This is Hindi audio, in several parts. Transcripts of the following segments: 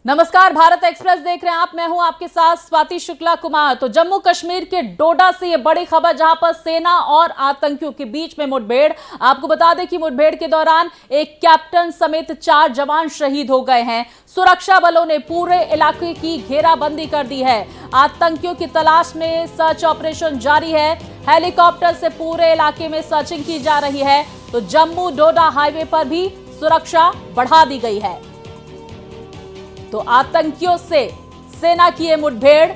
नमस्कार, भारत एक्सप्रेस देख रहे हैं आप। मैं हूं आपके साथ स्वाति शुक्ला कुमार। तो जम्मू कश्मीर के डोडा से ये बड़ी खबर, जहां पर सेना और आतंकियों के बीच में मुठभेड़। आपको बता दें कि मुठभेड़ के दौरान एक कैप्टन समेत 4 जवान शहीद हो गए हैं। सुरक्षा बलों ने पूरे इलाके की घेराबंदी कर दी है। आतंकियों की तलाश में सर्च ऑपरेशन जारी है। हेलीकॉप्टर से पूरे इलाके में सर्चिंग की जा रही है। तो जम्मू डोडा हाईवे पर भी सुरक्षा बढ़ा दी गई है। तो आतंकियों से सेना की ये मुठभेड़,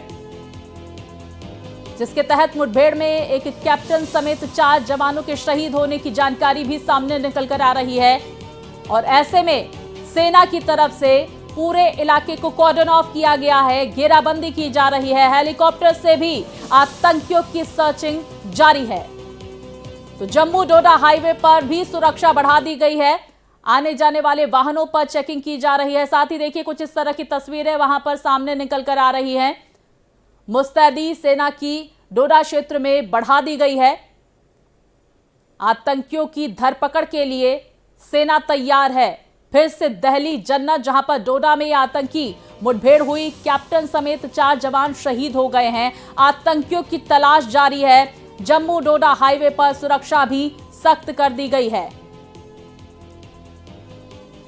जिसके तहत मुठभेड़ में एक कैप्टन समेत 4 जवानों के शहीद होने की जानकारी भी सामने निकल कर आ रही है। और ऐसे में सेना की तरफ से पूरे इलाके को कॉर्डन ऑफ किया गया है, घेराबंदी की जा रही है। हेलीकॉप्टर से भी आतंकियों की सर्चिंग जारी है। तो जम्मू डोडा हाईवे पर भी सुरक्षा बढ़ा दी गई है। आने जाने वाले वाहनों पर चेकिंग की जा रही है। साथ ही देखिए, कुछ इस तरह की तस्वीरें वहां पर सामने निकल कर आ रही हैं। मुस्तैदी सेना की डोडा क्षेत्र में बढ़ा दी गई है। आतंकियों की धरपकड़ के लिए सेना तैयार है। फिर से दहली जन्नत, जहां पर डोडा में आतंकी मुठभेड़ हुई, कैप्टन समेत 4 जवान शहीद हो गए हैं। आतंकियों की तलाश जारी है। जम्मू डोडा हाईवे पर सुरक्षा भी सख्त कर दी गई है।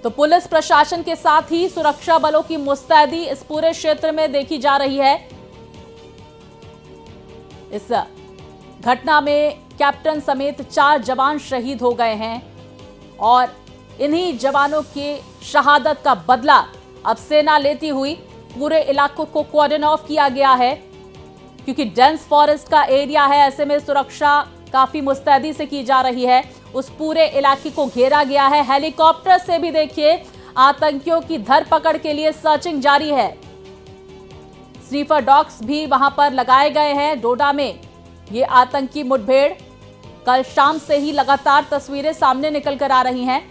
तो पुलिस प्रशासन के साथ ही सुरक्षा बलों की मुस्तैदी इस पूरे क्षेत्र में देखी जा रही है। इस घटना में कैप्टन समेत 4 जवान शहीद हो गए हैं और इन्हीं जवानों के शहादत का बदला अब सेना लेती हुई पूरे इलाकों को कॉर्डन ऑफ किया गया है, क्योंकि डेंस फॉरेस्ट का एरिया है। ऐसे में सुरक्षा काफी मुस्तैदी से की जा रही है। उस पूरे इलाके को घेरा गया है। हेलीकॉप्टर से भी देखिए आतंकियों की धरपकड़ के लिए सर्चिंग जारी है। स्नीफर डॉग्स भी वहां पर लगाए गए हैं। डोडा में ये आतंकी मुठभेड़, कल शाम से ही लगातार तस्वीरें सामने निकल कर आ रही हैं।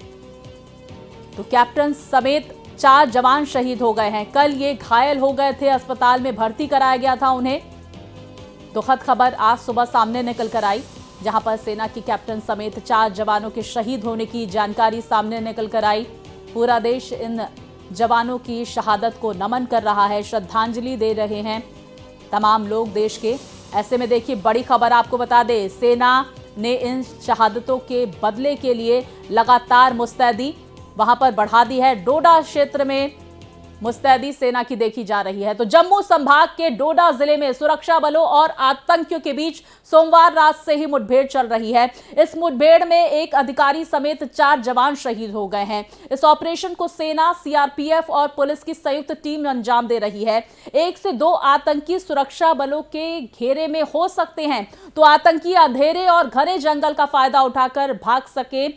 तो कैप्टन समेत 4 जवान शहीद हो गए हैं। कल ये घायल हो गए थे, अस्पताल में भर्ती कराया गया था उन्हें। दुखद खबर आज सुबह सामने निकल कर आई, जहां पर सेना की कैप्टन समेत 4 जवानों के शहीद होने की जानकारी सामने निकल कर आई। पूरा देश इन जवानों की शहादत को नमन कर रहा है, श्रद्धांजलि दे रहे हैं तमाम लोग देश के। ऐसे में देखिए, बड़ी खबर आपको बता दें, सेना ने इन शहादतों के बदले के लिए लगातार मुस्तैदी वहां पर बढ़ा दी है। डोडा क्षेत्र में मुस्तैदी सेना की देखी जा रही है। तो जम्मू संभाग के डोडा जिले में सुरक्षा बलों और आतंकियों के बीच सोमवार रात से ही मुठभेड़ चल रही है। इस मुठभेड़ में एक अधिकारी समेत 4 जवान शहीद हो गए हैं। इस ऑपरेशन को सेना, सीआरपीएफ और पुलिस की संयुक्त टीम अंजाम दे रही है। 1 से 2 आतंकी सुरक्षा बलों के घेरे में हो सकते हैं, तो आतंकी अंधेरे और घने जंगल का फायदा उठाकर भाग सके,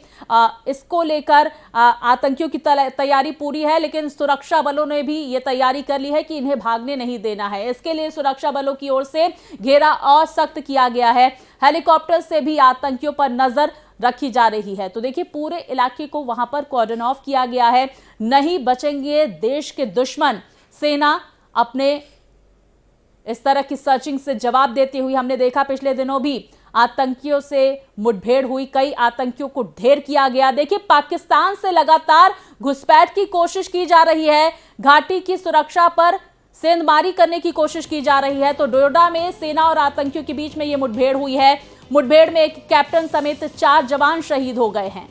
इसको लेकर आतंकियों की तैयारी पूरी है। लेकिन सुरक्षा बलों ने भी ये तैयारी कर ली है कि इन्हें भागने नहीं देना है। इसके लिए सुरक्षा बलों की ओर से घेरा और सख्त किया गया है। हेलीकॉप्टर से भी आतंकियों पर नजर रखी जा रही है। तो देखिए, पूरे इलाके को वहां पर कॉर्डन ऑफ किया गया है। नहीं बचेंगे देश के दुश्मन। सेना अपने इस तरह की सर्चिंग से जवाब देती हुई हमने देखा, पिछले दिनों भी आतंकियों से मुठभेड़ हुई, कई आतंकियों को ढेर किया गया। देखिए, पाकिस्तान से लगातार घुसपैठ की कोशिश की जा रही है। घाटी की सुरक्षा पर सेंधमारी करने की कोशिश की जा रही है। तो डोडा में सेना और आतंकियों के बीच में यह मुठभेड़ हुई है। मुठभेड़ में एक कैप्टन समेत 4 जवान शहीद हो गए हैं।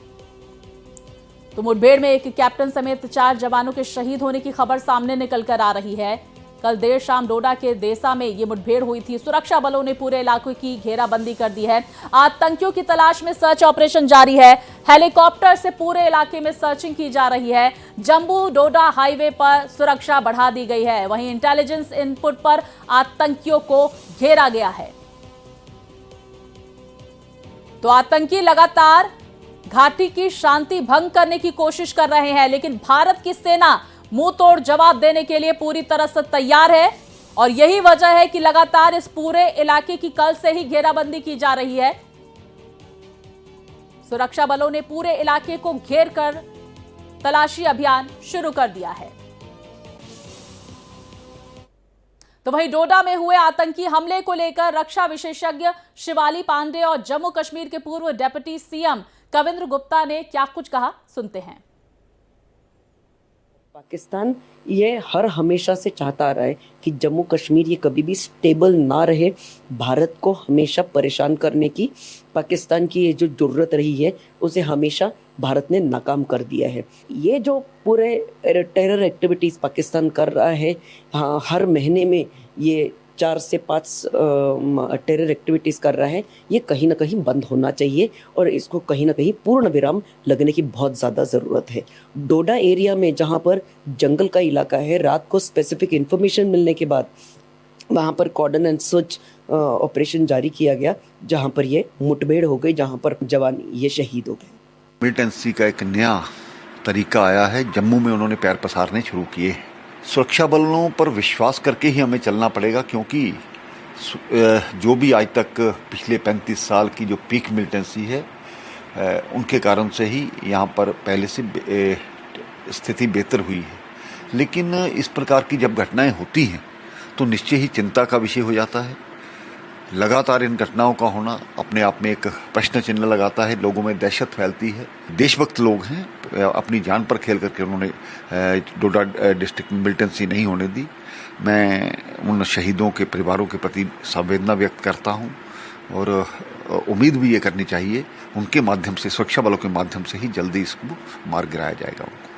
तो मुठभेड़ में एक कैप्टन समेत 4 जवानों के शहीद होने की खबर सामने निकल कर आ रही है। कल देर शाम डोडा के देसा में ये मुठभेड़ हुई थी। सुरक्षा बलों ने पूरे इलाके की घेराबंदी कर दी है। आतंकियों की तलाश में सर्च ऑपरेशन जारी है। हेलीकॉप्टर से पूरे इलाके में सर्चिंग की जा रही है। जम्मू डोडा हाईवे पर सुरक्षा बढ़ा दी गई है। वहीं इंटेलिजेंस इनपुट पर आतंकियों को घेरा गया है। तो आतंकी लगातार घाटी की शांति भंग करने की कोशिश कर रहे हैं, लेकिन भारत की सेना मुंह तोड़ जवाब देने के लिए पूरी तरह से तैयार है। और यही वजह है कि लगातार इस पूरे इलाके की कल से ही घेराबंदी की जा रही है। सुरक्षा बलों ने पूरे इलाके को घेर कर तलाशी अभियान शुरू कर दिया है। तो वहीं डोडा में हुए आतंकी हमले को लेकर रक्षा विशेषज्ञ शिवाली पांडे और जम्मू कश्मीर के पूर्व डिप्टी सीएम कविंद्र गुप्ता ने क्या कुछ कहा, सुनते हैं। पाकिस्तान ये हर हमेशा से चाहता आ रहा है कि जम्मू कश्मीर ये कभी भी स्टेबल ना रहे। भारत को हमेशा परेशान करने की पाकिस्तान की ये जो जरूरत रही है उसे हमेशा भारत ने नाकाम कर दिया है। ये जो पूरे टेरर एक्टिविटीज पाकिस्तान कर रहा है, हाँ, हर महीने में ये 4 से 5 टेरर एक्टिविटीज कर रहा है, ये कहीं ना कहीं बंद होना चाहिए और इसको कहीं ना कहीं पूर्ण विराम लगने की बहुत ज़्यादा ज़रूरत है। डोडा एरिया में जहाँ पर जंगल का इलाका है, रात को स्पेसिफिक इंफॉर्मेशन मिलने के बाद वहाँ पर कॉर्डन एंड सर्च ऑपरेशन जारी किया गया, जहाँ पर ये मुठभेड़ हो गई, जहाँ पर जवान ये शहीद हो गए। मिलिटेंसी का एक नया तरीका आया है, जम्मू में उन्होंने पैर पसारने शुरू किए। सुरक्षा बलों पर विश्वास करके ही हमें चलना पड़ेगा, क्योंकि जो भी आज तक पिछले 35 साल की जो पीक मिलिटेंसी है, उनके कारण से ही यहाँ पर पहले से स्थिति बेहतर हुई है। लेकिन इस प्रकार की जब घटनाएं होती हैं तो निश्चय ही चिंता का विषय हो जाता है। लगातार इन घटनाओं का होना अपने आप में एक प्रश्न चिन्ह लगाता है, लोगों में दहशत फैलती है। देशभक्त लोग हैं, अपनी जान पर खेल करके उन्होंने डोडा डिस्ट्रिक्ट में मिलिटेंसी नहीं होने दी। मैं उन शहीदों के परिवारों के प्रति संवेदना व्यक्त करता हूं और उम्मीद भी ये करनी चाहिए उनके माध्यम से, सुरक्षा बलों के माध्यम से ही जल्दी इसको मार गिराया जाएगा उनको।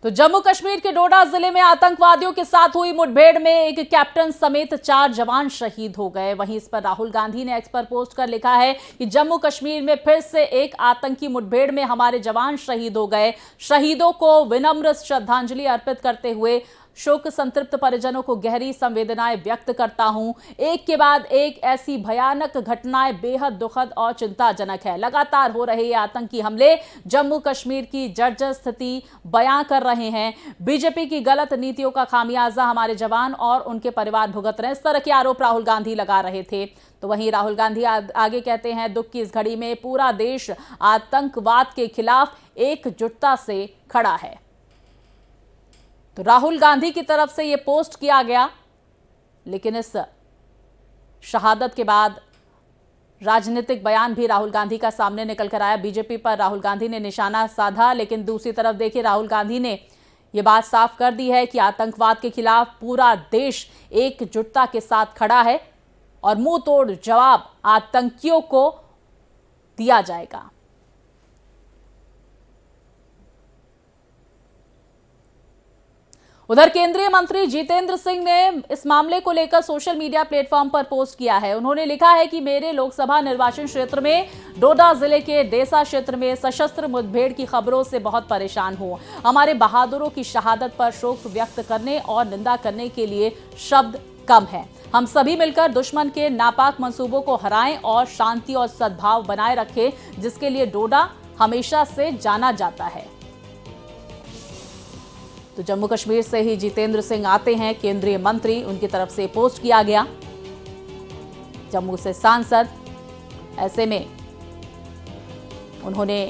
तो जम्मू कश्मीर के डोडा जिले में आतंकवादियों के साथ हुई मुठभेड़ में एक कैप्टन समेत 4 जवान शहीद हो गए। वहीं इस पर राहुल गांधी ने एक्स पर पोस्ट कर लिखा है कि जम्मू कश्मीर में फिर से एक आतंकी मुठभेड़ में हमारे जवान शहीद हो गए। शहीदों को विनम्र श्रद्धांजलि अर्पित करते हुए शोक संतृप्त परिजनों को गहरी संवेदनाएं व्यक्त करता हूं। एक के बाद एक ऐसी भयानक घटनाएं बेहद दुखद और चिंताजनक है। लगातार हो रहे ये आतंकी हमले जम्मू कश्मीर की जर्जर स्थिति बयां कर रहे हैं। बीजेपी की गलत नीतियों का खामियाजा हमारे जवान और उनके परिवार भुगत रहे हैं। इस तरह के आरोप राहुल गांधी लगा रहे थे। तो वहीं राहुल गांधी आगे कहते हैं, दुख की इस घड़ी में पूरा देश आतंकवाद के खिलाफ एकजुटता से खड़ा है। तो राहुल गांधी की तरफ से यह पोस्ट किया गया, लेकिन इस शहादत के बाद राजनीतिक बयान भी राहुल गांधी का सामने निकल कर आया। बीजेपी पर राहुल गांधी ने निशाना साधा, लेकिन दूसरी तरफ देखिए राहुल गांधी ने यह बात साफ कर दी है कि आतंकवाद के खिलाफ पूरा देश एकजुटता के साथ खड़ा है और मुंह तोड़ जवाब आतंकियों को दिया जाएगा। उधर केंद्रीय मंत्री जितेंद्र सिंह ने इस मामले को लेकर सोशल मीडिया प्लेटफॉर्म पर पोस्ट किया है। उन्होंने लिखा है कि मेरे लोकसभा निर्वाचन क्षेत्र में डोडा जिले के डेसा क्षेत्र में सशस्त्र मुठभेड़ की खबरों से बहुत परेशान हूं। हमारे बहादुरों की शहादत पर शोक व्यक्त करने और निंदा करने के लिए शब्द कम है। हम सभी मिलकर दुश्मन के नापाक मंसूबों को हराएं और शांति और सद्भाव बनाए रखें, जिसके लिए डोडा हमेशा से जाना जाता है। तो जम्मू कश्मीर से ही जितेंद्र सिंह आते हैं, केंद्रीय मंत्री, उनकी तरफ से पोस्ट किया गया। जम्मू से सांसद, ऐसे में उन्होंने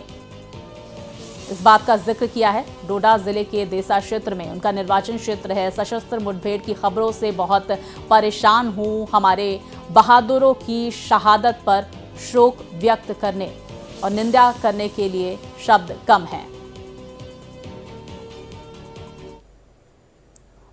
इस बात का जिक्र किया है, डोडा जिले के देसा क्षेत्र में उनका निर्वाचन क्षेत्र है। सशस्त्र मुठभेड़ की खबरों से बहुत परेशान हूं। हमारे बहादुरों की शहादत पर शोक व्यक्त करने और निंदा करने के लिए शब्द कम हैं।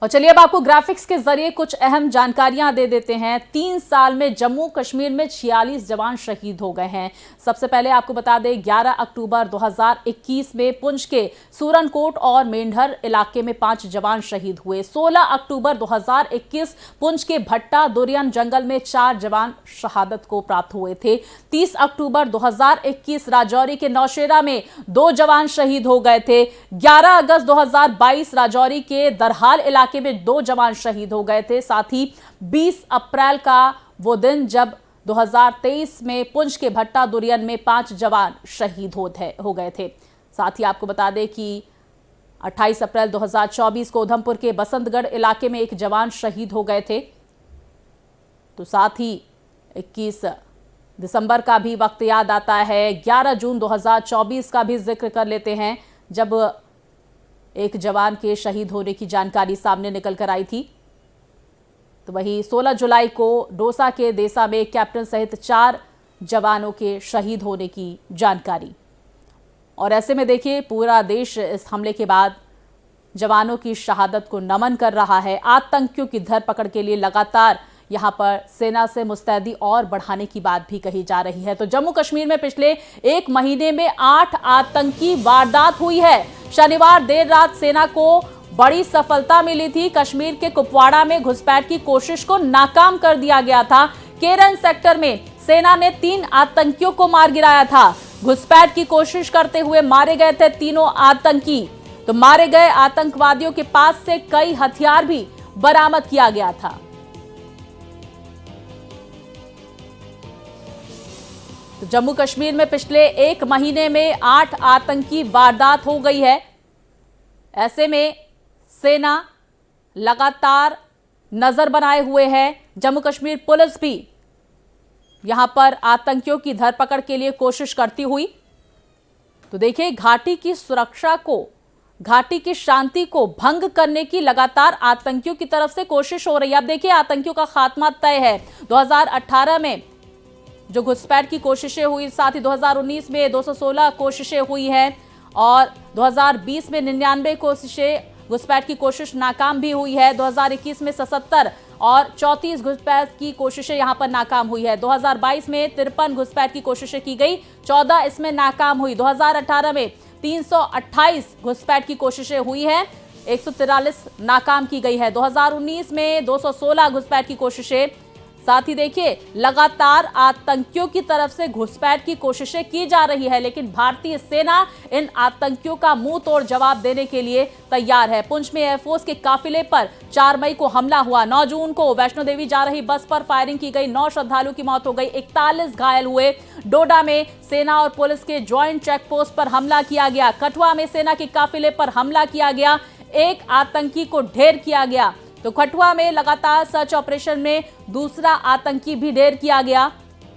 और चलिए अब आपको ग्राफिक्स के जरिए कुछ अहम जानकारियां दे देते हैं। 3 साल में जम्मू कश्मीर में 46 जवान शहीद हो गए हैं। सबसे पहले आपको बता दें, 11 अक्टूबर 2021 में पुंछ के सूरनकोट और मेंढर इलाके में 5 जवान शहीद हुए। 16 अक्टूबर 2021 पुंछ के भट्टा दुरियन जंगल में 4 जवान शहादत को प्राप्त हुए थे। 30 अक्टूबर 2021 राजौरी के नौशेरा में 2 जवान शहीद हो गए थे। 11 अगस्त 2022 राजौरी के दरहाल इलाके में 2 जवान शहीद हो गए थे। साथ ही 20 अप्रैल का वो दिन जब 2023 में पुंछ के भट्टा दुरियन में 5 जवान शहीद हो गए थे। साथ ही आपको बता दें कि 28 अप्रैल 2024 को उधमपुर के बसंतगढ़ इलाके में 1 जवान शहीद हो गए थे। तो साथ ही 21 दिसंबर का भी वक्त याद आता है। 11 जून 2024 का भी जिक्र कर लेते हैं, जब एक जवान के शहीद होने की जानकारी सामने निकल कर आई थी। तो वही 16 जुलाई को डोसा के देसा में कैप्टन सहित 4 जवानों के शहीद होने की जानकारी। और ऐसे में देखिए पूरा देश इस हमले के बाद जवानों की शहादत को नमन कर रहा है। आतंकियों की धरपकड़ के लिए लगातार यहां पर सेना से मुस्तैदी और बढ़ाने की बात भी कही जा रही है। तो जम्मू कश्मीर में पिछले एक महीने में 8 आतंकी वारदात हुई है। शनिवार देर रात सेना को बड़ी सफलता मिली थी। कश्मीर के कुपवाड़ा में घुसपैठ की कोशिश को नाकाम कर दिया गया था। केरन सेक्टर में सेना ने 3 आतंकियों को मार गिराया था। घुसपैठ की कोशिश करते हुए मारे गए थे तीनों आतंकी। तो मारे गए आतंकवादियों के पास से कई हथियार भी बरामद किया गया था। तो जम्मू कश्मीर में पिछले एक महीने में 8 आतंकी वारदात हो गई है। ऐसे में सेना लगातार नजर बनाए हुए है। जम्मू कश्मीर पुलिस भी यहां पर आतंकियों की धरपकड़ के लिए कोशिश करती हुई। तो देखिए घाटी की सुरक्षा को, घाटी की शांति को भंग करने की लगातार आतंकियों की तरफ से कोशिश हो रही है। अब देखिए आतंकियों का खात्मा तय है। 2018 में जो घुसपैठ की कोशिशें हुई, साथ ही 2019 में 216 कोशिशें हुई हैं और 2020 में 99 कोशिशें, घुसपैठ की कोशिश नाकाम भी हुई है। 2021 में 77 और 34 घुसपैठ की कोशिशें यहां पर नाकाम हुई है। 2022 में 53 घुसपैठ की कोशिशें की गई, 14 इसमें नाकाम हुई। 2018 में 328 घुसपैठ की कोशिशें हुई हैं, 143 नाकाम की गई है। 2019 में 216 घुसपैठ की कोशिशें। साथ ही देखिए लगातार आतंकियों की तरफ से घुसपैठ की कोशिशें की जा रही है, लेकिन भारतीय सेना इन आतंकियों का मुंह तोड़ जवाब देने के लिए तैयार है। पुंछ में एयरफोर्स के काफिले पर 4 मई को हमला हुआ। 9 जून को वैष्णो देवी जा रही बस पर फायरिंग की गई, 9 श्रद्धालुओं की मौत हो गई, 41 घायल हुए। डोडा में सेना और पुलिस के ज्वाइंट चेक पोस्ट पर हमला किया गया। कठुआ में सेना के काफिले पर हमला किया गया, 1 आतंकी को ढेर किया गया। तो कठुआ में लगातार सर्च ऑपरेशन में दूसरा आतंकी भी ढेर किया गया।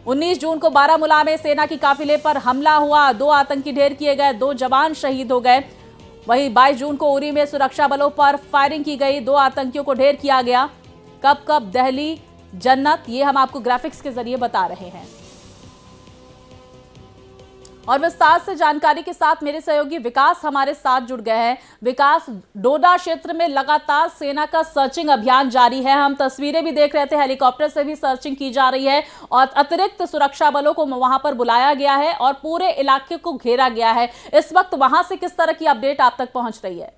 19 जून को बारामूला में सेना की काफिले पर हमला हुआ, 2 आतंकी ढेर किए गए, 2 जवान शहीद हो गए। वहीं 22 जून को उरी में सुरक्षा बलों पर फायरिंग की गई, 2 आतंकियों को ढेर किया गया। कब कब दहली जन्नत, ये हम आपको ग्राफिक्स के जरिए बता रहे हैं। और विस्तार से जानकारी के साथ मेरे सहयोगी विकास हमारे साथ जुड़ गए हैं। विकास, डोडा क्षेत्र में लगातार सेना का सर्चिंग अभियान जारी है। हम तस्वीरें भी देख रहे थे, हेलीकॉप्टर से भी सर्चिंग की जा रही है और अतिरिक्त सुरक्षा बलों को वहां पर बुलाया गया है और पूरे इलाके को घेरा गया है। इस वक्त वहां से किस तरह की अपडेट आप तक पहुंच रही है?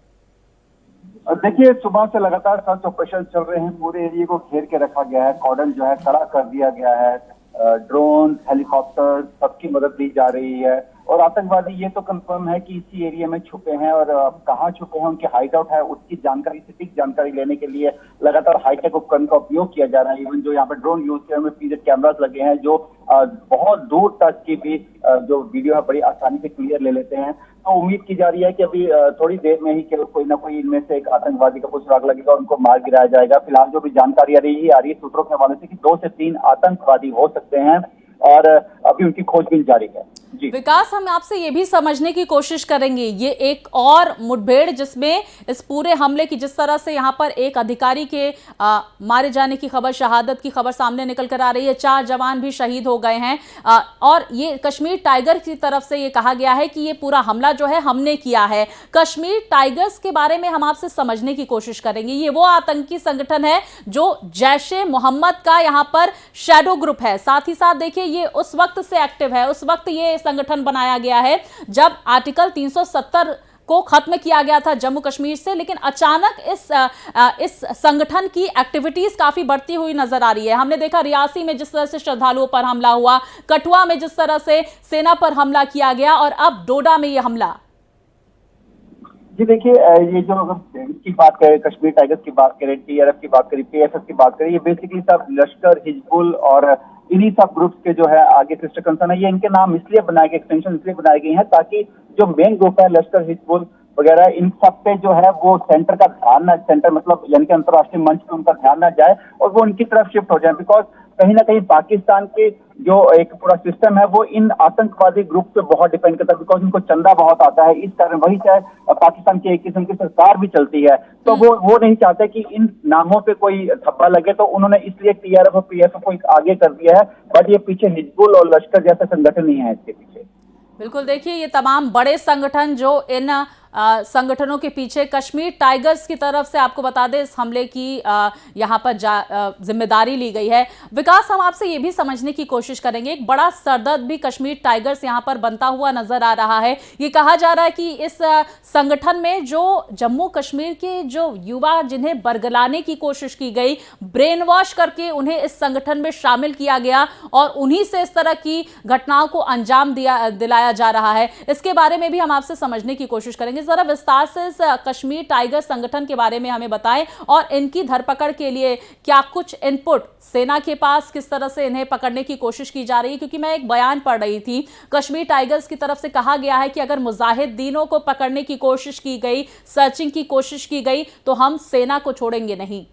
देखिए सुबह से लगातार सर्च ऑपरेशन चल रहे हैं। पूरे एरिया को घेर के रखा गया है, कॉर्डन जो है कड़ा कर दिया गया है। ड्रोन, हेलीकॉप्टर सबकी मदद ली जा रही है और आतंकवादी ये तो कंफर्म है कि इसी एरिया में छुपे हैं और कहाँ छुपे हैं, उनके हाइड आउट है, उसकी जानकारी, सटीक जानकारी लेने के लिए लगातार हाईटेक उपकरण का उपयोग किया जा रहा है। इवन जो यहाँ पर ड्रोन यूज किया है, पीजेड कैमरास लगे हैं जो बहुत दूर तक की भी जो वीडियो है बड़ी आसानी से क्लियर ले लेते हैं। तो उम्मीद की जा रही है कि अभी थोड़ी देर में ही कोई ना कोई इनमें से एक आतंकवादी का सुराग लगेगा और उनको मार गिराया जाएगा। फिलहाल जो भी जानकारी आ रही है सूत्रों के हवाले से कि 2 से 3 आतंकवादी हो सकते हैं और अभी उनकी खोजबीन जारी है। जी विकास, हम आपसे ये भी समझने की कोशिश करेंगे, ये एक और मुठभेड़ जिसमें इस पूरे हमले की, जिस तरह से यहाँ पर एक अधिकारी के मारे जाने की खबर, शहादत की खबर सामने निकल कर आ रही है, 4 जवान भी शहीद हो गए हैं और ये कश्मीर टाइगर की तरफ से ये कहा गया है कि ये पूरा हमला जो है हमने किया है। कश्मीर टाइगर्स के बारे में हम आपसे समझने की कोशिश करेंगे। ये वो आतंकी संगठन है जो जैशे मोहम्मद का यहाँ पर शैडो ग्रुप है। साथ ही साथ देखिए ये उस वक्त से एक्टिव है, उस वक्त ये संगठन बनाया गया है जब आर्टिकल 370 को खत्म किया गया था जम्मू कश्मीर से, लेकिन अचानक इस संगठन की एक्टिविटीज काफी बढ़ती हुई नजर आ रही है। हमने देखा रियासी में जिस तरह से श्रद्धालुओं पर हमला हुआ, कठुआ में जिस तरह से सेना पर हमला किया गया और अब डोडा में यह हमला। जी देखिए, ये जो इसकी बात करें, कश्मीर टाइगर्स की बात करें, TRF की बात करें, PFF की बात करें, ये बेसिकली सब लश्कर, हिजबुल और इन्हीं सब ग्रुप्स के जो है आगे सिस्टर कंसर्न है। ये इनके नाम इसलिए बनाए गए, एक्सटेंशन इसलिए बनाई गई है ताकि जो मेन ग्रुप है लश्कर, हिजबुल वगैरह, इन सब पे जो है वो सेंटर का ध्यान ना, सेंटर मतलब यानी कि अंतर्राष्ट्रीय मंच पे उनका ध्यान ना जाए और वो उनकी तरफ शिफ्ट हो जाए। बिकॉज कहीं ना कहीं पाकिस्तान के जो एक पूरा सिस्टम है वो इन आतंकवादी ग्रुप पे बहुत डिपेंड करता है, बिकॉज उनको चंदा बहुत आता है। इस कारण वही चाहे पाकिस्तान की एक किस्म की सरकार भी चलती है, तो वो नहीं चाहते कि इन नामों पे कोई धब्बा लगे, तो उन्होंने इसलिए TRF और PFF को आगे कर दिया है। बट ये पीछे हिजबुल और लश्कर जैसा संगठन नहीं है इसके पीछे। बिल्कुल, देखिए ये तमाम बड़े संगठन जो इन संगठनों के पीछे कश्मीर टाइगर्स की तरफ से आपको बता दें इस हमले की यहाँ पर जिम्मेदारी ली गई है। विकास, हम आपसे ये भी समझने की कोशिश करेंगे, एक बड़ा सरदर्द भी कश्मीर टाइगर्स यहाँ पर बनता हुआ नजर आ रहा है। ये कहा जा रहा है कि इस संगठन में जो जम्मू कश्मीर के जो युवा जिन्हें बरगलाने की कोशिश की गई, ब्रेन वॉश करके उन्हें इस संगठन में शामिल किया गया और उन्हीं से इस तरह की घटनाओं को अंजाम दिलाया जा रहा है। इसके बारे में भी हम आपसे समझने की कोशिश करेंगे। जरा विस्तार से इस कश्मीर टाइगर संगठन के बारे में हमें बताएं और इनकी धरपकड़ के लिए क्या कुछ इनपुट सेना के पास, किस तरह से इन्हें पकड़ने की कोशिश की जा रही है। क्योंकि मैं एक बयान पढ़ रही थी, कश्मीर टाइगर्स की तरफ से कहा गया है कि अगर मुजाहिदीनों को पकड़ने की कोशिश की गई, सर्चिंग की कोशिश की गई, तो हम सेना को छोड़ेंगे नहीं।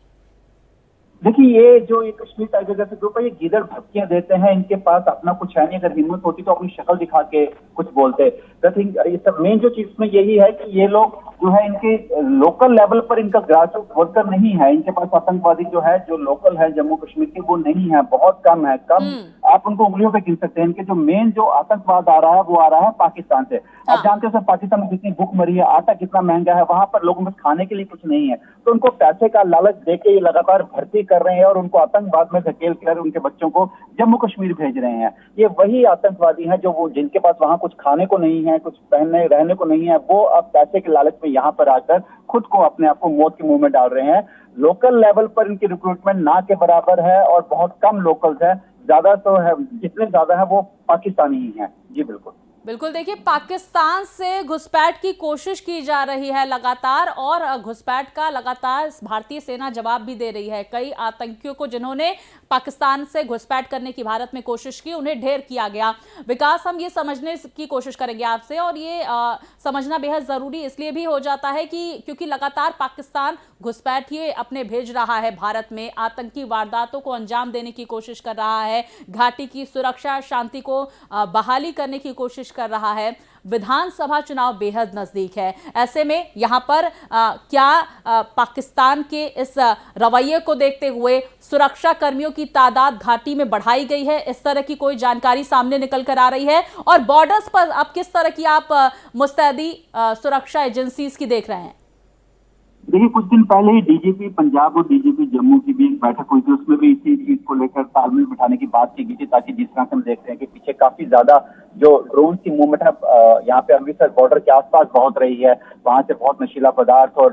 देखिए, ये जो ये कश्मीर टाइगर जैसे ग्रुप है, ये गीदड़ धमकियां देते हैं। इनके पास अपना कुछ है नहीं, अगर हिम्मत होती तो अपनी शक्ल दिखा के कुछ बोलते। ये सब मेन जो चीज में यही है कि ये लोग जो है इनके लोकल लेवल पर इनका ग्रासरूट वर्कर नहीं है। इनके पास आतंकवादी जो है, जो लोकल है जम्मू कश्मीर के, वो नहीं है, बहुत कम है। आप उनको उंगलियों पे गिन सकते हैं। इनके जो मेन जो आतंकवाद आ रहा है वो आ रहा है पाकिस्तान से। आप जानते हो सर, पाकिस्तान में कितनी भूखमरी है, आटा कितना महंगा है, वहां पर लोगों में खाने के लिए कुछ नहीं है। तो उनको पैसे का लालच देके ये लगातार भर्ती कर रहे हैं और उनको आतंकवाद में धकेल कर उनके बच्चों को जम्मू कश्मीर भेज रहे हैं। ये वही आतंकवादी हैं जो वो जिनके पास वहां कुछ खाने को नहीं है, कुछ पहनने रहने को नहीं है, वो अब पैसे के लालच में यहाँ पर आकर खुद को अपने आप को मौत के मुंह में डाल रहे हैं। लोकल लेवल पर इनकी रिक्रूटमेंट ना के बराबर है और बहुत कम लोकल्स है। ज्यादा तो है, जितने ज्यादा है वो पाकिस्तानी ही है। जी बिल्कुल बिल्कुल, देखिए पाकिस्तान से घुसपैठ की कोशिश की जा रही है लगातार और घुसपैठ का लगातार भारतीय सेना जवाब भी दे रही है। कई आतंकियों को जिन्होंने पाकिस्तान से घुसपैठ करने की भारत में कोशिश की, उन्हें ढेर किया गया। विकास, हम ये समझने की कोशिश करेंगे आपसे और ये समझना बेहद जरूरी इसलिए भी हो जाता है कि क्योंकि लगातार पाकिस्तान घुसपैठिए अपने भेज रहा है भारत में, आतंकी वारदातों को अंजाम देने की कोशिश कर रहा है, घाटी की सुरक्षा शांति को बहाली करने की कोशिश कर रहा है। विधानसभा चुनाव बेहद नजदीक है, ऐसे में यहां पर क्या पाकिस्तान के इस रवैये को देखते हुए सुरक्षा कर्मियों की तादाद घाटी में बढ़ाई गई है, इस तरह की कोई जानकारी सामने निकल कर आ रही है? और बॉर्डर्स पर अब किस तरह की आप मुस्तैदी सुरक्षा एजेंसीज की देख रहे हैं? देखिए, कुछ दिन पहले ही डीजीपी पंजाब और डीजीपी जम्मू की भी एक बैठक हुई थी। उसमें भी इसी चीज को लेकर तालमेल बिठाने की बात की गई थी, ताकि जिस तरह से हम देख रहे हैं कि पीछे काफी ज्यादा जो ड्रोन की मूवमेंट है यहाँ पे अमृतसर बॉर्डर के आसपास बहुत रही है। वहां से बहुत नशीला पदार्थ और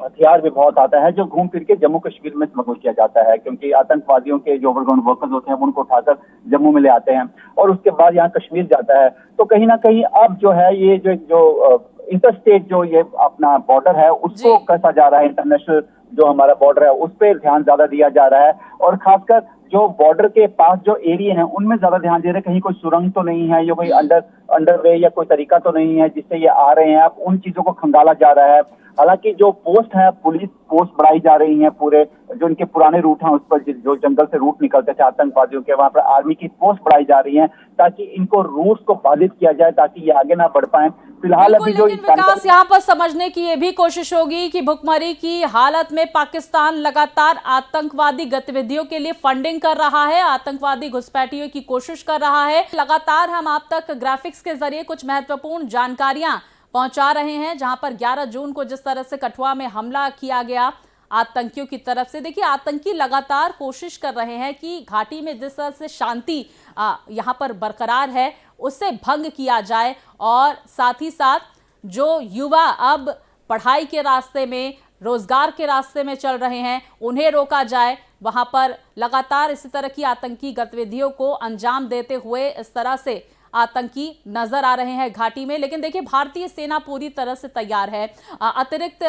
हथियार भी बहुत आता है जो घूम फिर के जम्मू कश्मीर में स्मगल किया जाता है, क्योंकि आतंकवादियों के जो ओवरग्राउंड वर्कर्स होते हैं उनको उठाकर जम्मू में ले आते हैं और उसके बाद यहाँ कश्मीर जाता है। तो कहीं ना कहीं अब जो है ये जो इंटरस्टेट जो ये अपना बॉर्डर है उसको कसा जा रहा है। इंटरनेशनल जो हमारा बॉर्डर है उस पर ध्यान ज्यादा दिया जा रहा है और खासकर जो बॉर्डर के पास जो एरिया हैं उनमें ज्यादा ध्यान दे रहे हैं। कहीं कोई सुरंग तो नहीं है या कोई अंडरवे या कोई तरीका तो नहीं है जिससे ये आ रहे हैं। अब उन चीजों को खंगाला जा रहा है। हालांकि जो पोस्ट है, पुलिस पोस्ट बढ़ाई जा रही है, पूरे जो इनके पुराने रूट हैं उस पर जो जंगल से रूट निकलते थे आतंकवादियों के, वहां पर आर्मी की पोस्ट बढ़ाई जा रही है ताकि इनको रूट को बाधित किया जाए ताकि ये आगे ना बढ़ पाए। फिलहाल अभी जो विकास, यहाँ पर समझने की ये भी कोशिश होगी कि भुखमरी की हालत में पाकिस्तान लगातार आतंकवादी गतिविधियों के लिए फंडिंग कर रहा है, आतंकवादी घुसपैठियों की कोशिश कर रहा है। लगातार हम आप तक ग्राफिक्स के जरिए कुछ महत्वपूर्ण जानकारियां पहुंचा रहे हैं, जहां पर 11 जून को जिस तरह से कठुआ में हमला किया गया आतंकियों की तरफ से। देखिए, आतंकी लगातार कोशिश कर रहे हैं कि घाटी में जिस तरह से शांति यहां पर बरकरार है उससे भंग किया जाए और साथ ही साथ जो युवा अब पढ़ाई के रास्ते में, रोजगार के रास्ते में चल रहे हैं उन्हें रोका जाए। वहां पर लगातार इसी तरह की आतंकी गतिविधियों को अंजाम देते हुए इस तरह से आतंकी नजर आ रहे हैं घाटी में। लेकिन देखिए, भारतीय सेना पूरी तरह से तैयार है। अतिरिक्त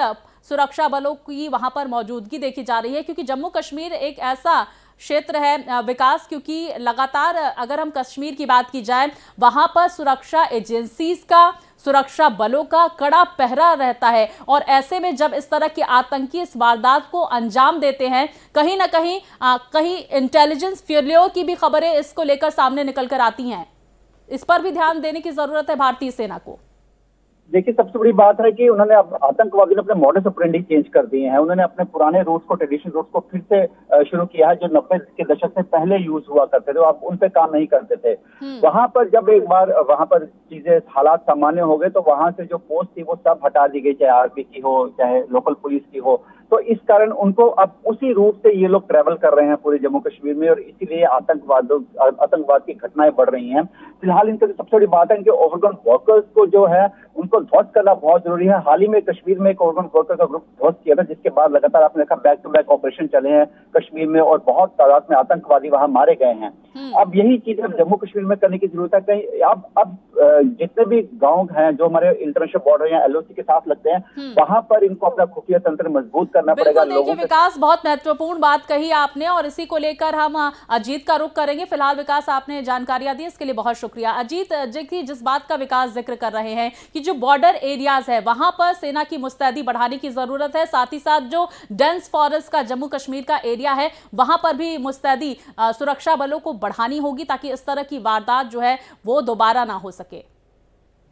सुरक्षा बलों की वहां पर मौजूदगी देखी जा रही है क्योंकि जम्मू कश्मीर एक ऐसा क्षेत्र है विकास, क्योंकि लगातार अगर हम कश्मीर की बात की जाए वहां पर सुरक्षा एजेंसीज का, सुरक्षा बलों का कड़ा पहरा रहता है और ऐसे में जब इस तरह के आतंकी इस वारदात को अंजाम देते हैं, कहीं ना कहीं इंटेलिजेंस फेलियर की भी खबरें इसको लेकर सामने निकल कर आती हैं। इस पर भी ध्यान देने की जरूरत है भारतीय सेना को। देखिए, सबसे बड़ी बात है कि उन्होंने आतंकवादियों ने अपने मॉडस ऑपरेंडी चेंज कर दिए हैं। उन्होंने अपने पुराने रूट्स को, ट्रेडिशनल रूट्स को फिर से शुरू किया है, जो 90 के दशक से पहले यूज हुआ करते थे, अब उन पे काम नहीं करते थे। वहां पर जब एक बार वहां पर चीजें, हालात सामान्य हो गए, तो वहां से जो पोस्ट थी वो सब हटा दी गई, चाहे आरपी की हो, चाहे लोकल पुलिस की हो। तो इस कारण उनको अब उसी रूट से ये लोग ट्रेवल कर रहे हैं पूरे जम्मू कश्मीर में, और इसीलिए आतंकवाद की घटनाएं बढ़ रही हैं। फिलहाल इनकी सबसे बड़ी बात है कि ओवरग्राउंड वर्कर्स को जो है उनको ध्वस्त करना बहुत जरूरी है। हाल ही में कश्मीर में एक ओवरग्राउंड वर्कर का ग्रुप ध्वस्त किया था, जिसके बाद लगातार आपने देखा बैक टू बैक ऑपरेशन चले हैं कश्मीर में, और बहुत तादाद में आतंकवादी वहां मारे गए हैं। अब यही चीज अब जम्मू कश्मीर में करने की जरूरत है। कहीं अब जितने भी गांव हैं जो हमारे इंटरनेशनल बॉर्डर या एलओसी के साथ लगते हैं, वहां पर इनको अपना खुफिया तंत्र मजबूत करना पड़ेगा। देखिए विकास, बहुत महत्वपूर्ण बात कही आपने, और इसी को लेकर हम अजीत का रुख करेंगे। फिलहाल विकास, आपने जानकारियां दी, इसके लिए बहुत शुक्रिया। अजीत जी, जिस बात का विकास जिक्र कर रहे हैं कि जो बॉर्डर एरियाज है वहां पर सेना की मुस्तैदी बढ़ाने की जरूरत है, साथ ही साथ जो डेंस फॉरेस्ट का जम्मू कश्मीर का एरिया है वहां पर भी मुस्तैदी सुरक्षा बलों को बढ़ानी होगी, ताकि इस तरह की वारदात जो है वो दोबारा ना हो सके।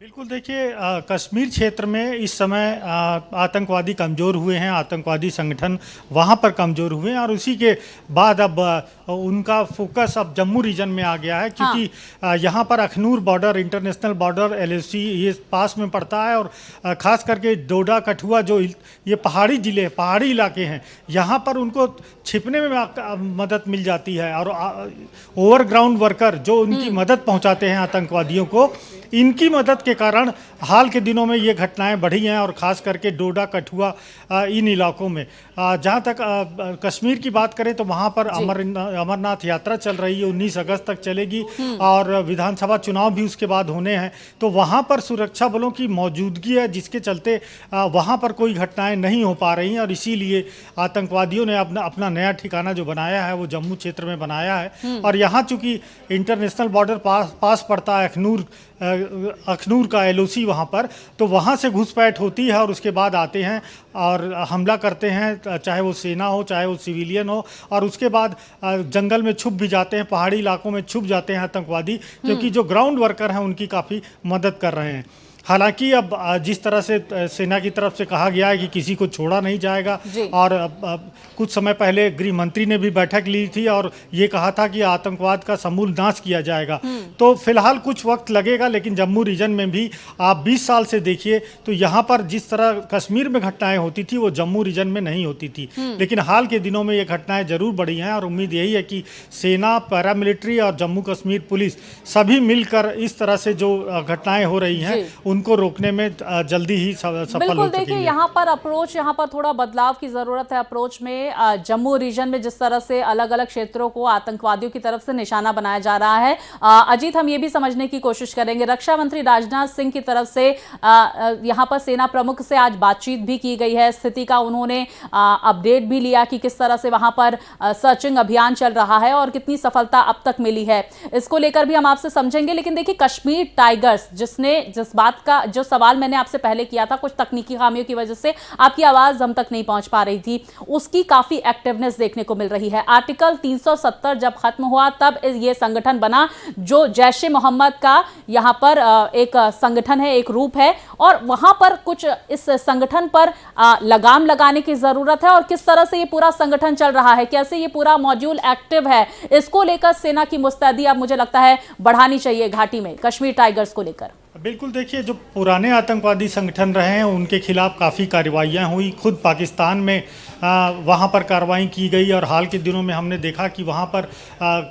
बिल्कुल, देखिए कश्मीर क्षेत्र में इस समय आतंकवादी कमज़ोर हुए हैं, आतंकवादी संगठन वहाँ पर कमज़ोर हुए हैं, और उसी के बाद अब उनका फोकस अब जम्मू रीजन में आ गया है, क्योंकि यहाँ पर Akhnoor border, international border, LOC ये पास में पड़ता है, और ख़ास करके डोडा, कठुआ, जो ये पहाड़ी ज़िले, पहाड़ी इलाके हैं, यहाँ पर उनको छिपने में मदद मिल जाती है। और ओवरग्राउंड वर्कर जो उनकी मदद पहुँचाते हैं आतंकवादियों को, इनकी मदद के कारण हाल के दिनों में ये घटनाएं बढ़ी हैं, और ख़ास करके डोडा, कठुआ, इन इलाकों में। जहाँ तक कश्मीर की बात करें तो वहाँ पर अमरनाथ यात्रा चल रही है, 19 अगस्त तक चलेगी, और विधानसभा चुनाव भी उसके बाद होने हैं। तो वहाँ पर सुरक्षा बलों की मौजूदगी है, जिसके चलते वहाँ पर कोई घटनाएं नहीं हो पा रही हैं, और इसीलिए आतंकवादियों ने अपना नया ठिकाना जो बनाया है वो जम्मू क्षेत्र में बनाया है। और यहाँ चूँकि इंटरनेशनल बॉर्डर पास पड़ता है, अखनूर का एलओसी वहाँ पर, तो वहाँ से घुसपैठ होती है, और उसके बाद आते हैं और हमला करते हैं, चाहे वो सेना हो, चाहे वो सिविलियन हो, और उसके बाद जंगल में छुप भी जाते हैं, पहाड़ी इलाकों में छुप जाते हैं आतंकवादी, क्योंकि जो ग्राउंड वर्कर हैं उनकी काफ़ी मदद कर रहे हैं। हालांकि अब जिस तरह से सेना की तरफ से कहा गया है कि किसी को छोड़ा नहीं जाएगा, और अब कुछ समय पहले गृह मंत्री ने भी बैठक ली थी और ये कहा था कि आतंकवाद का समूल नाश किया जाएगा। तो फिलहाल कुछ वक्त लगेगा, लेकिन जम्मू रीजन में भी आप 20 साल से देखिए तो यहाँ पर जिस तरह कश्मीर में घटनाएं होती थी वो जम्मू रीजन में नहीं होती थी, लेकिन हाल के दिनों में ये घटनाएं जरूर बढ़ी हैं, और उम्मीद यही है कि सेना, पैरामिलिट्री और जम्मू कश्मीर पुलिस सभी मिलकर इस तरह से जो घटनाएं हो रही हैं उनको रोकने में जल्दी ही सफल हो सकेंगे। बिल्कुल, देखिए यहाँ पर थोड़ा बदलाव की जरूरत है अप्रोच में। जम्मू रीजन में जिस तरह से अलग अलग क्षेत्रों को आतंकवादियों की तरफ से निशाना बनाया जा रहा है, अजीत, हम ये भी समझने की कोशिश करेंगे, रक्षा मंत्री राजनाथ सिंह की तरफ से यहाँ पर सेना प्रमुख से आज बातचीत भी की गई है, स्थिति का उन्होंने अपडेट भी लिया कि किस तरह से वहां पर सर्चिंग अभियान चल रहा है और कितनी सफलता अब तक मिली है, इसको लेकर भी हम आपसे समझेंगे। लेकिन देखिए, कश्मीर टाइगर्स, जिस बात का जो सवाल मैंने आपसे पहले किया था, कुछ तकनीकी खामियों की वजह से आपकी आवाज हम तक नहीं पहुंच पा रही थी, उसकी काफी एक्टिवनेस देखने को मिल रही है। आर्टिकल 370 जब खत्म हुआ तब ये संगठन बना, जो जैश-ए-मोहम्मद का यहाँ पर एक संगठन है, एक रूप है, और वहां पर कुछ इस संगठन पर लगाम लगाने की जरूरत है। और किस तरह से ये पूरा संगठन चल रहा है, कैसे ये पूरा मॉड्यूल एक्टिव है, इसको लेकर सेना की मुस्तैदी अब मुझे लगता है बढ़ानी चाहिए घाटी में कश्मीर टाइगर्स को लेकर। बिल्कुल, देखिए जो पुराने आतंकवादी संगठन रहे हैं उनके खिलाफ काफ़ी कार्रवाइयाँ हुई, खुद पाकिस्तान में वहाँ पर कार्रवाई की गई, और हाल के दिनों में हमने देखा कि वहाँ पर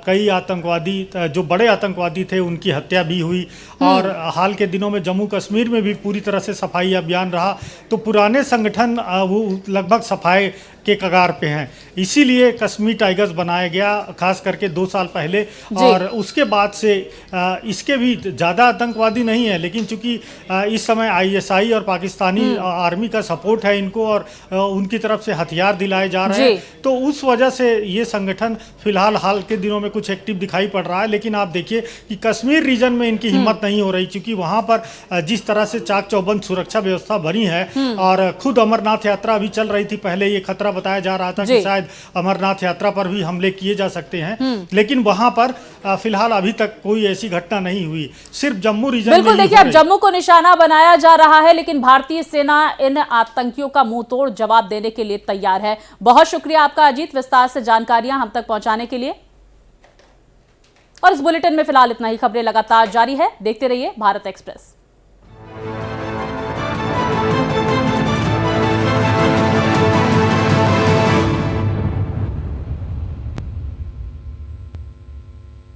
कई आतंकवादी, जो बड़े आतंकवादी थे, उनकी हत्या भी हुई। और हाल के दिनों में जम्मू कश्मीर में भी पूरी तरह से सफाई अभियान रहा। तो पुराने संगठन वो लगभग सफाई के कगार पे हैं, इसीलिए कश्मीर टाइगर्स बनाया गया, खास करके 2 साल पहले। और उसके बाद से इसके भी ज़्यादा आतंकवादी नहीं है, लेकिन चूंकि इस समय ISI और पाकिस्तानी आर्मी का सपोर्ट है इनको, और उनकी तरफ से हथियार दिलाए जा रहे हैं, तो उस वजह से ये संगठन फिलहाल हाल के दिनों में कुछ एक्टिव दिखाई पड़ रहा है। लेकिन आप देखिए कि कश्मीर रीजन में इनकी हिम्मत नहीं हो रही, क्योंकि वहाँ पर जिस तरह से चाक चौबंद सुरक्षा व्यवस्था बनी है, और खुद अमरनाथ यात्रा भी चल रही थी, पहले ये खतरा बताया जा रहा था जी। कि शायद अमरनाथ यात्रा पर भी हमले किए जा सकते हैं, लेकिन वहां पर फिलहाल अभी तक कोई ऐसी घटना नहीं हुई। सिर्फ जम्मू रीजन में बिल्कुल, ही देखिए हो अब रही। जम्मू को निशाना बनाया जा रहा है, लेकिन भारतीय सेना इन आतंकियों का मुंह तोड़ जवाब देने के लिए तैयार है। बहुत शुक्रिया आपका अजीत, विस्तार से जानकारियां हम तक पहुंचाने के लिए। और इस बुलेटिन में फिलहाल इतना ही। खबरें लगातार जारी है, देखते रहिए भारत एक्सप्रेस।